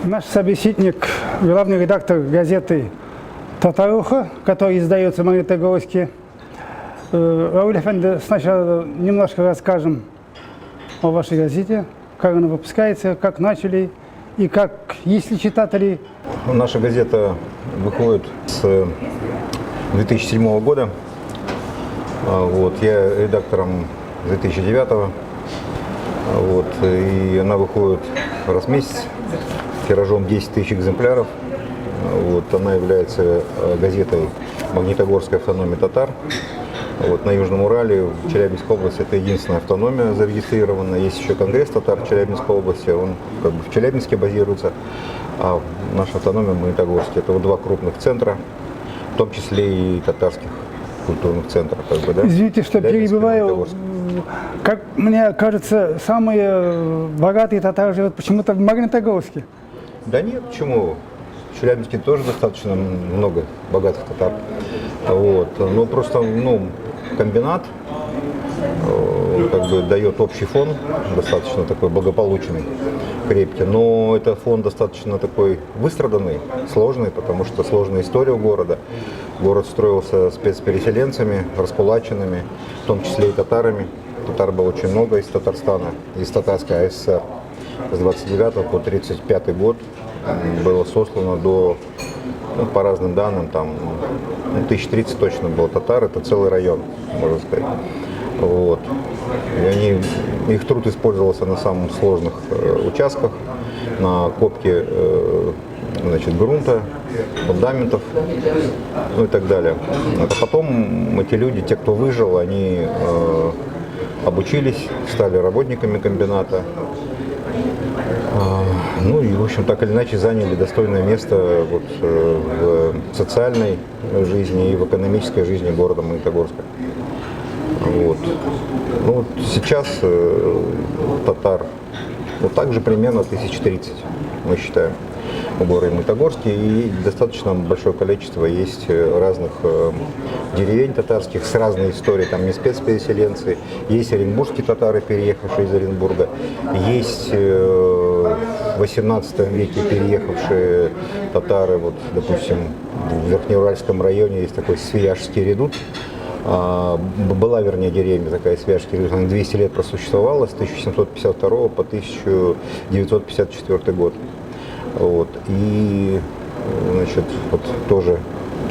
Наш собеседник, главный редактор газеты «Татаруха», который издается в Магнитогорске. Рауль Эфенди, сначала немножко расскажем о вашей газете, как она выпускается, как начали и как, есть ли читатели. Наша газета выходит с 2007 года. Я редактором 2009. И она выходит раз в месяц тиражом 10 тысяч экземпляров. Она является газетой Магнитогорской автономии татар. На Южном Урале, в Челябинской области, это единственная автономия зарегистрирована. Есть еще Конгресс татар в Челябинской области, он в Челябинске базируется, а наша автономия в Магнитогорске. Это два крупных центра, в том числе и татарских культурных центров. Извините, что перебиваю. Как мне кажется, самые богатые татары живут почему-то в Магнитогорске. Да нет, почему? В Челябинске тоже достаточно много богатых татар. Но просто комбинат дает общий фон, достаточно такой благополучный, крепкий. Но это фон достаточно такой выстраданный, сложный, потому что сложная история у города. Город строился спецпереселенцами, раскулаченными, в том числе и татарами. Татар было очень много из Татарстана, из Татарской АССР. С 29 по 35 год было сослано до, по разным данным, 1030 точно было татар, это целый район, можно сказать. И их труд использовался на самых сложных участках, на копке грунта, фундаментов, и так далее. А потом эти люди, те, кто выжил, они обучились, стали работниками комбината. В общем, так или иначе заняли достойное место в социальной жизни и в экономической жизни города Магнитогорска. Сейчас татар, также примерно 1030, мы считаем, в городе Магнитогорске, и достаточно большое количество есть разных деревень татарских с разной историей, там не спецпереселенцы, есть оренбургские татары, переехавшие из Оренбурга, есть в 18 веке переехавшие татары, допустим, в Верхнеуральском районе есть такой Свияжский редут. Была, деревня такая Свияжский редут, она 200 лет просуществовала, с 1752 по 1954 год. И, тоже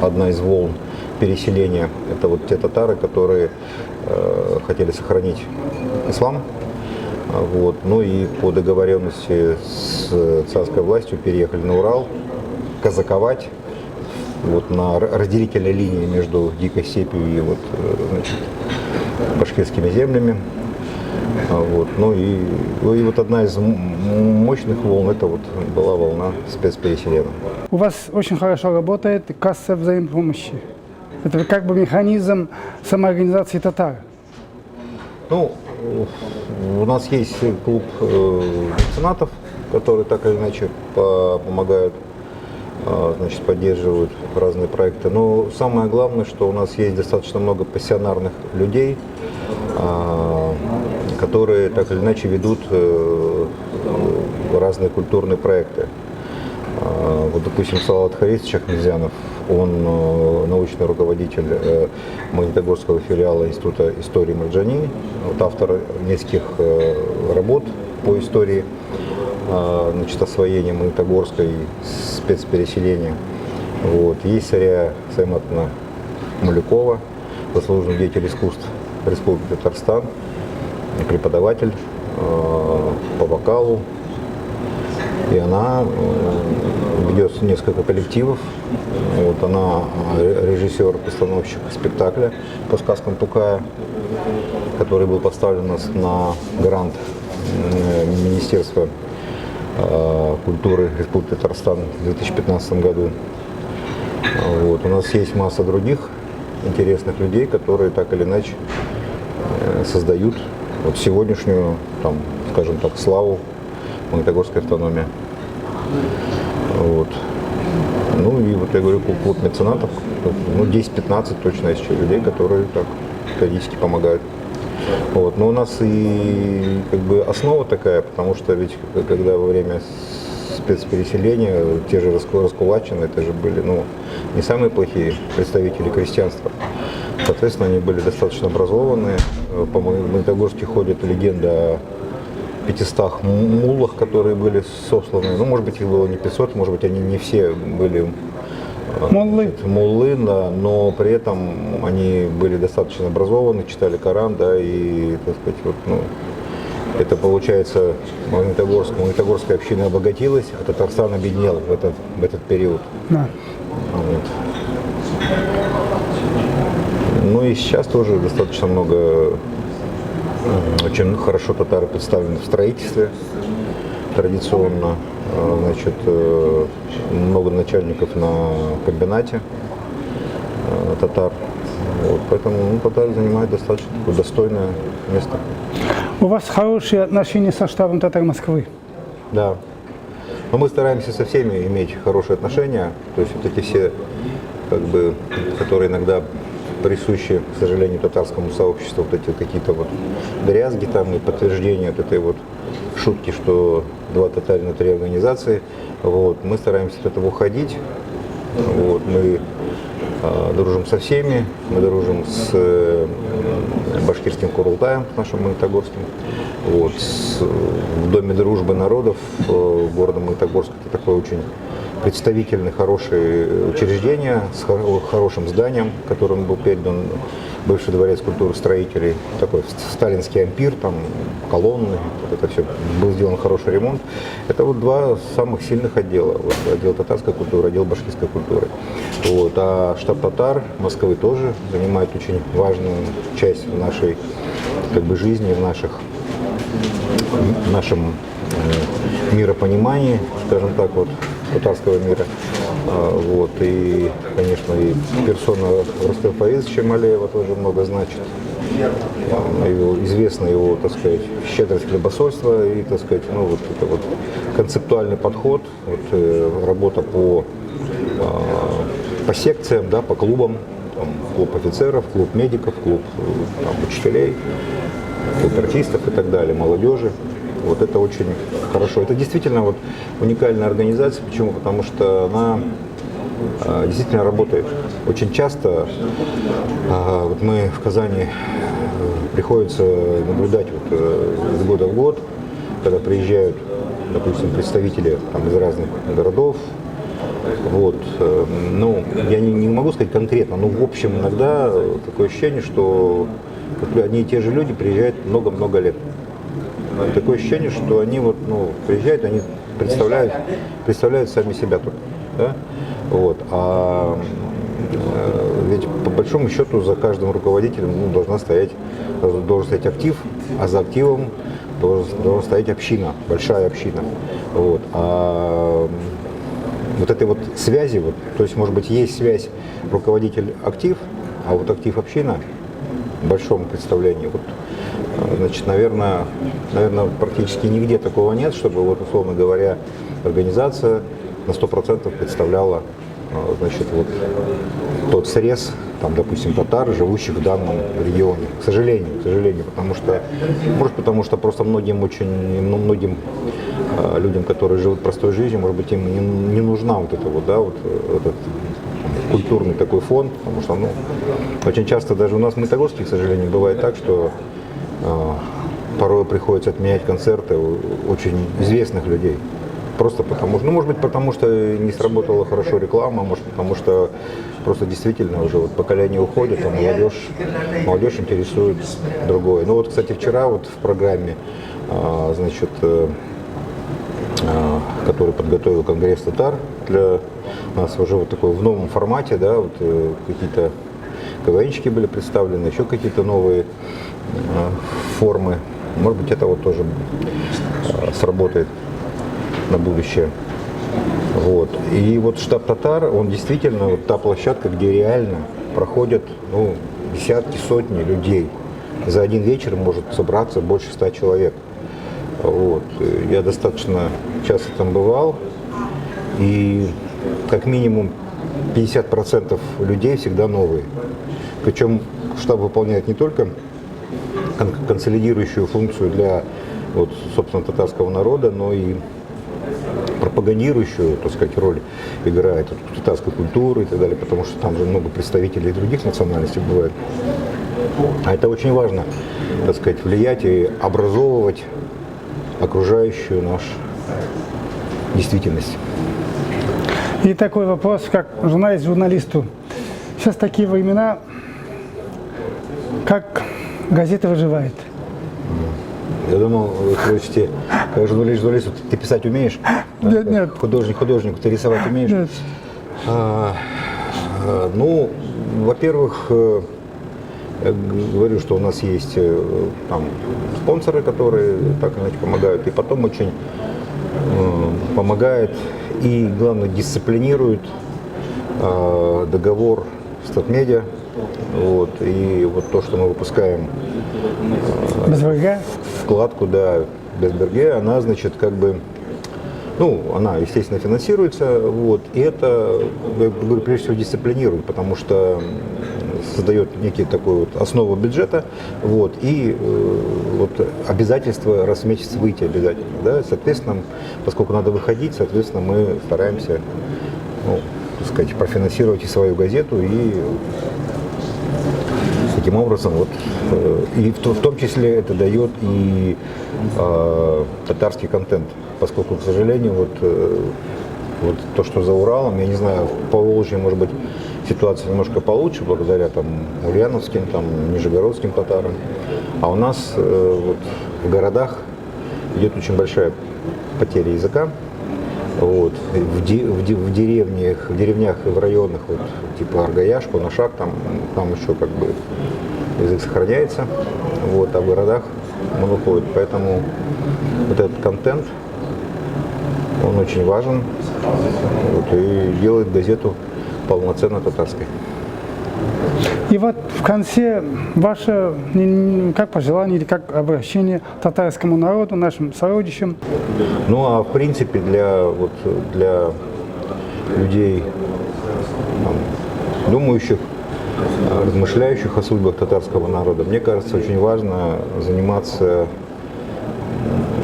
одна из волн переселения, это те татары, которые хотели сохранить ислам, и по договоренности с царской властью переехали на Урал, казаковать, на разделительной линии между Дикой степью и башкирскими землями. Одна из мощных волн, это была волна спецпереселенцев. У вас очень хорошо работает касса взаимопомощи. Это как бы механизм самоорганизации татар. У нас есть клуб меценатов, которые так или иначе помогают, поддерживают разные проекты. Но самое главное, что у нас есть достаточно много пассионарных людей, которые так или иначе ведут разные культурные проекты. Допустим, Салават Харисович Ахмедзянов, он научный руководитель Магнитогорского филиала Института истории Марджани, автор нескольких работ по истории освоения Магнитогорска и спецпереселения. Есть Сария Сайматовна Малюкова, заслуженный деятель искусств Республики Татарстан, преподаватель по вокалу, и она ведет несколько коллективов. Она режиссер-постановщик спектакля по сказкам Тукая, который был поставлен на грант Министерства культуры Республики Татарстан в 2015 году. У нас есть масса других интересных людей, которые так или иначе создают сегодняшнюю, скажем так, славу Магнитогорской автономии. Я говорю, клуб меценатов, 10-15 точно есть людей, которые так периодически помогают. Но у нас и основа такая, потому что ведь когда во время спецпереселения, те же раскулачены, это же были не самые плохие представители крестьянства. Соответственно, они были достаточно образованные. По Магнитогорске ходит легенда о 500 муллах, которые были сосланы. Может быть, их было не 500, может быть, они не все были муллы, да, но при этом они были достаточно образованы, читали Коран, да, и, так сказать, это получается, Магнитогорская община обогатилась, а Татарстан обеднел в этот период. Да. И сейчас тоже достаточно много, очень хорошо татары представлены в строительстве традиционно. Значит, много начальников на комбинате татар. Поэтому татары занимают достаточно достойное место. У вас хорошие отношения со штабом татар Москвы? Да. Но мы стараемся со всеми иметь хорошие отношения. То есть вот эти все, которые иногда присущи, к сожалению, татарскому сообществу, вот эти какие-то дрязги там и подтверждения вот этой шутки, что два татарина, три организации. Мы стараемся от этого уходить. Мы дружим со всеми, мы дружим с башкирским Курултаем, нашим Магнитогорским. В Доме дружбы народов города Магнитогорск, это такое очень представительное, хорошее учреждение с хорошим зданием, которым был передан бывший дворец культуры строителей, такой сталинский ампир, там колонны, это все, был сделан хороший ремонт. Это два самых сильных отдела, отдел татарской культуры, отдел башкирской культуры. А штаб татар Москвы тоже занимает очень важную часть в нашей жизни, в нашем миропонимании, скажем так, татарского мира. И, конечно, и персона Рустема Фаизовича Малеева тоже много значит. Известна его, так сказать, щедрость хлебосольства и, так сказать, это концептуальный подход, работа по секциям, да, по клубам, клуб офицеров, клуб медиков, клуб учителей, клуб артистов и так далее, молодежи. Это очень хорошо. Это действительно уникальная организация. Почему? Потому что она действительно работает. Очень часто мы в Казани приходится наблюдать из года в год, когда приезжают, допустим, представители из разных городов. Я не могу сказать конкретно, но в общем иногда такое ощущение, что одни и те же люди приезжают много-много лет. Такое ощущение, что они приезжают, они представляют сами себя тут. Да? Ведь по большому счету за каждым руководителем должен стоять актив, а за активом должна стоять община, большая община. Этой связи, то есть, может быть, есть связь руководитель-актив, а актив-община в большом представлении. Значит, наверное, практически нигде такого нет, чтобы, условно говоря, организация на 100% представляла, значит, тот срез, допустим, татар, живущих в данном регионе. К сожалению, потому что просто многим людям, которые живут простой жизнью, может быть, им не нужна этот культурный такой фонд, потому что, очень часто даже у нас в Магнитогорске, к сожалению, бывает так, что порой приходится отменять концерты очень известных людей. Просто потому что, может быть, потому что не сработала хорошо реклама, может, потому что просто действительно уже поколение уходит, а молодежь интересует другое. Кстати, вчера в программе, значит, который подготовил Конгресс татар для нас уже такой в новом формате, да, какие-то КВНщики были представлены, еще какие-то новые формы. Может быть, это тоже сработает на будущее. И штаб татар, он действительно та площадка, где реально проходят десятки, сотни людей. За один вечер может собраться больше 100 человек. Я достаточно часто там бывал, и как минимум 50% людей всегда новые. Причем штаб выполняет не только консолидирующую функцию для, собственно, татарского народа, но и пропагандирующую, так сказать, роль играет татарской культуры и так далее, потому что там же много представителей других национальностей бывает. А это очень важно, так сказать, влиять и образовывать окружающую нашу действительность. И такой вопрос, как журналист-журналисту. Сейчас такие времена, как газета выживает. Я думал, вы спросите, как журналист, ты писать умеешь? Нет, нет. Художник, ты рисовать умеешь? Нет. Ну, во-первых, я говорю, что у нас есть там спонсоры, которые так иначе помогают, и потом очень помогает и, главное, дисциплинирует договор Статмедиа. Вот, и вот то, что мы выпускаем Без врага. вкладку, да, без БРГ, она, значит, как бы, ну, она, естественно, финансируется, вот, и это, я говорю, прежде всего дисциплинирует, потому что создает некий такой вот основу бюджета, вот, и вот обязательство раз в месяц выйти обязательно, да, соответственно, поскольку надо выходить, соответственно, мы стараемся, ну, так сказать, профинансировать и свою газету, и таким образом, вот, и в том числе это дает и татарский контент, поскольку, к сожалению, вот то, что за Уралом, я не знаю, в Поволжье, может быть, ситуация немножко получше, благодаря там ульяновским, там, нижегородским татарам, а у нас вот, в городах идет очень большая потеря языка. Вот. В деревнях и в районах, вот, типа Аргаяш, Кунашак, там еще как бы язык сохраняется, вот, а в городах он уходит. Поэтому вот этот контент, он очень важен, вот, и делает газету полноценно татарской. И вот в конце ваше, как пожелание или как обращение татарскому народу, нашим сородичам? Ну а в принципе для людей, там, думающих, размышляющих о судьбах татарского народа, мне кажется, очень важно заниматься,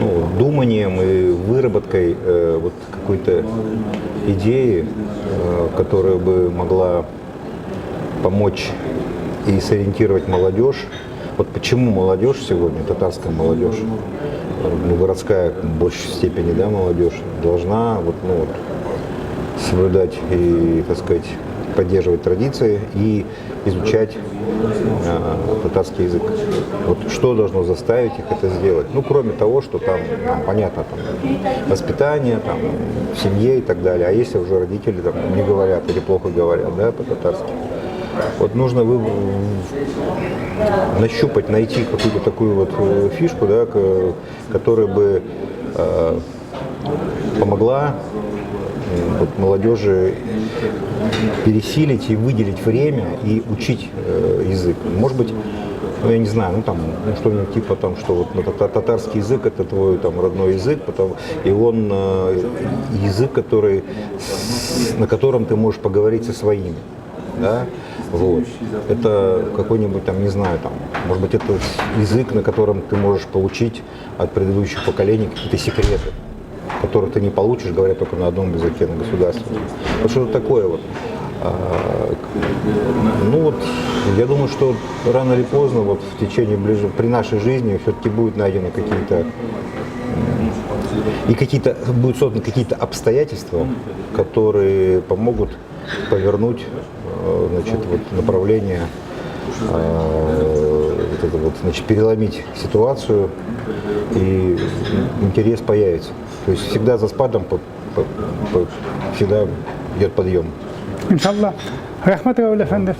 ну, думанием и выработкой вот какой-то идеи, которая бы могла помочь и сориентировать молодежь. Вот почему молодежь сегодня, татарская молодежь, ну, городская в большей степени, да, молодежь, должна вот, ну, вот, соблюдать и, так сказать, поддерживать традиции и изучать татарский язык. Вот что должно заставить их это сделать? Ну, кроме того, что там понятно, там, воспитание, там, в семье и так далее. А если уже родители там не говорят или плохо говорят, да, по-татарски. Вот нужно нащупать, найти какую-то такую вот фишку, да, которая бы помогла вот, молодежи пересилить и выделить время и учить язык. Может быть, ну, я не знаю, ну там, ну, что-нибудь типа там, что вот татарский язык это твой там родной язык, и он язык, на котором ты можешь поговорить со своими. Да? Вот. Это какой-нибудь там, не знаю, там, может быть, это язык, на котором ты можешь получить от предыдущих поколений какие-то секреты, которые ты не получишь, говоря только на одном языке, на государственном. Вот что-то такое вот. Ну вот, я думаю, что рано или поздно, вот в течение при нашей жизни все-таки будут найдены будут созданы какие-то обстоятельства, которые помогут повернуть, значит, вот направление, значит, переломить ситуацию, и интерес появится. То есть всегда за спадом всегда идет подъем. Иншаллах. Рахмат, Рауль Эфенди.